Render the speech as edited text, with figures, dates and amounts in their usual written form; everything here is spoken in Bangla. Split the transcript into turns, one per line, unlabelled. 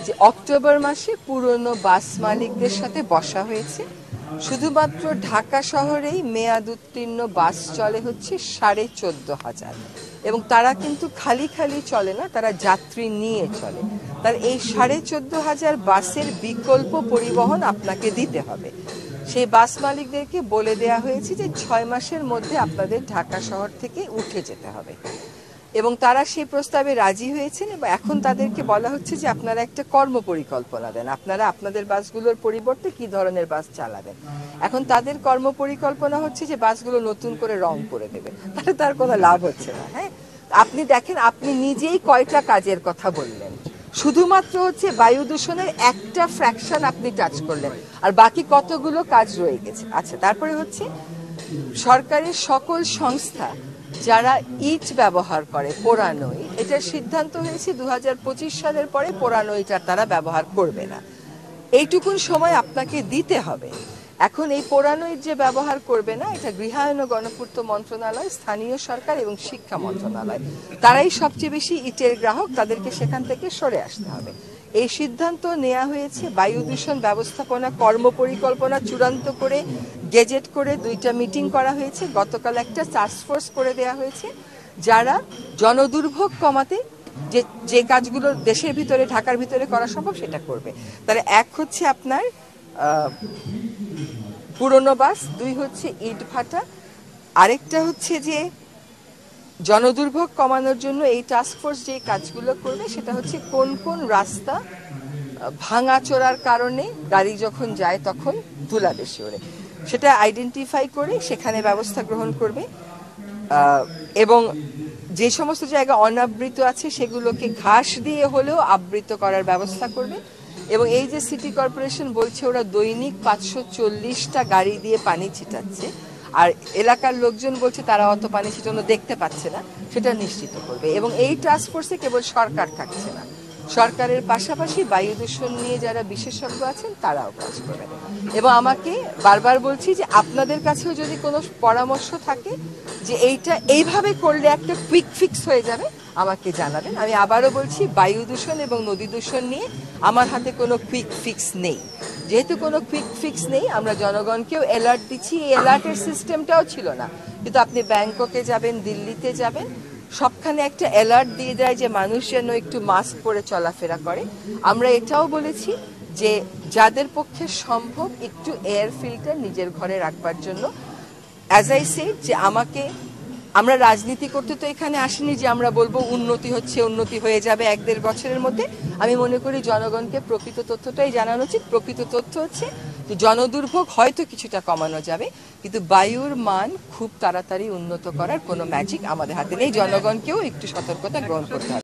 যে অক্টোবর মাসে পুরনো বাস মালিকদের সাথে বসা হয়েছে। শুধুমাত্র ঢাকা শহরেই মেয়াদ উত্তীর্ণ বাস চলে হচ্ছে 14,500, এবং তারা কিন্তু খালি খালি চলে না, তারা যাত্রী নিয়ে চলে। তার এই 14,500 বাসের বিকল্প পরিবহন আপনাকে দিতে হবে। সেই বাস মালিকদেরকে বলে দেয়া হয়েছে যে 6 মাসের মধ্যে আপনাদের ঢাকা শহর থেকে উঠে যেতে হবে, এবং তারা সেই প্রস্তাবে রাজি হয়েছেন। এবং এখন তাদেরকে বলা হচ্ছে যে আপনারা একটা কর্ম পরিকল্পনা দেন, আপনারা আপনাদের বাসগুলোর পরিবর্তে কি ধরনের বাস চালাবেন। এখন তাদের কর্ম পরিকল্পনা হচ্ছে যে বাসগুলো নতুন করে রং করে দেবে, তাহলে তার কোনো লাভ হচ্ছে না। হ্যাঁ, আপনি দেখেন, আপনি নিজেই কয়টা কাজের কথা বললেন, শুধুমাত্র হচ্ছে বায়ু দূষণের একটা ফ্র্যাকশন আপনি টাচ করলেন, আর বাকি কতগুলো কাজ রয়ে গেছে। আচ্ছা, তারপরে হচ্ছে সরকারের সকল সংস্থা যারা ইট ব্যবহার করে, পোড়ানো ইট, এটার সিদ্ধান্ত হয়েছে 2025 সালের পরে পোড়ানো ইট আর তারা ব্যবহার করবে না। এইটুকুন সময় আপনাকে দিতে হবে। এখন এই পোড়ানো ইট যে ব্যবহার করবে না, এটা গৃহায়ন ও গণপূর্ত মন্ত্রণালয়, স্থানীয় সরকার এবং শিক্ষা মন্ত্রণালয়, তারাই সবচেয়ে বেশি ইটের গ্রাহক, তাদেরকে সেখান থেকে সরে আসতে হবে। এই সিদ্ধান্ত নেওয়া হয়েছে। বায়ু দূষণ ব্যবস্থাপনা কর্মপরিকল্পনা চূড়ান্ত করে গেজেট করে 2টা মিটিং করা হয়েছে। গতকাল একটা টাস্কফোর্স করে দেওয়া হয়েছে, যারা জনদুর্ভোগ কমাতে যে কাজগুলো দেশের ভিতরে, ঢাকার ভিতরে করা সম্ভব সেটা করবে। তাহলে এক হচ্ছে আপনার পুরনো বাস, 2 হচ্ছে ইট ভাটা, আরেকটা হচ্ছে যে জনদুর্ভোগ কমানোর জন্য এই টাস্কফোর্স যে কাজগুলো করবে সেটা হচ্ছে কোন কোন রাস্তা ভাঙাচোরার কারণে গাড়ি যখন যায় তখন ধুলা বেশি ওড়ে, সেটা আইডেন্টিফাই করে সেখানে ব্যবস্থা গ্রহণ করবে, এবং যে সমস্ত জায়গা অনাবৃত আছে সেগুলোকে ঘাস দিয়ে হলেও আবৃত করার ব্যবস্থা করবে। এবং এই যে সিটি কর্পোরেশন বলছে ওরা দৈনিক 540টা গাড়ি দিয়ে পানি ছিটাচ্ছে, আর এলাকার লোকজন বলছে তারা অত পানি ছিটানো দেখতে পাচ্ছে না, সেটা নিশ্চিত করবে। এবং এই টাস্কফোর্সে কেবল সরকার থাকছে না, সরকারের পাশাপাশি বায়ু দূষণ নিয়ে যারা বিশেষজ্ঞ আছেন তারাও কাজ করবেন। এবং আমাকে বারবার বলছি যে আপনাদের কাছেও যদি কোনো পরামর্শ থাকে যে এইটা এইভাবে করলে একটা কুইক ফিক্স হয়ে যাবে, আমাকে জানাবেন। আমি আবারও বলছি, বায়ু দূষণ এবং নদী দূষণ নিয়ে আমার হাতে কোনো কুইক ফিক্স নেই। যেহেতু কোনো কুইক ফিক্স নেই, আমরা জনগণকেও অ্যালার্ট দিচ্ছি। এই অ্যালার্টের সিস্টেমটাও ছিল না, কিন্তু আপনি ব্যাংককে যাবেন, দিল্লিতে যাবেন, সবখানে একটা অ্যালার্ট দিয়ে দেয় যে মানুষ যেন একটু মাস্ক পরে চলাফেরা করে। আমরা এটাও বলেছি যে যাদের পক্ষে সম্ভব একটু এয়ার ফিল্টার নিজের ঘরে রাখবার জন্য। অ্যাজ আই সেড, যে আমরা রাজনীতি করতে তো এখানে আসিনি যে আমরা বলবো উন্নতি হচ্ছে, উন্নতি হয়ে যাবে 1-1.5 বছরের মধ্যে। আমি মনে করি জনগণকে প্রকৃত তথ্যটাই জানানো উচিত। প্রকৃত তথ্য হচ্ছে যে জনদুর্ভোগ হয়তো কিছুটা কমানো যাবে, কিন্তু বায়ুর মান খুব তাড়াতাড়ি উন্নত করার কোনো ম্যাজিক আমাদের হাতে নেই। জনগণকেও একটু সতর্কতা গ্রহণ করতে হবে।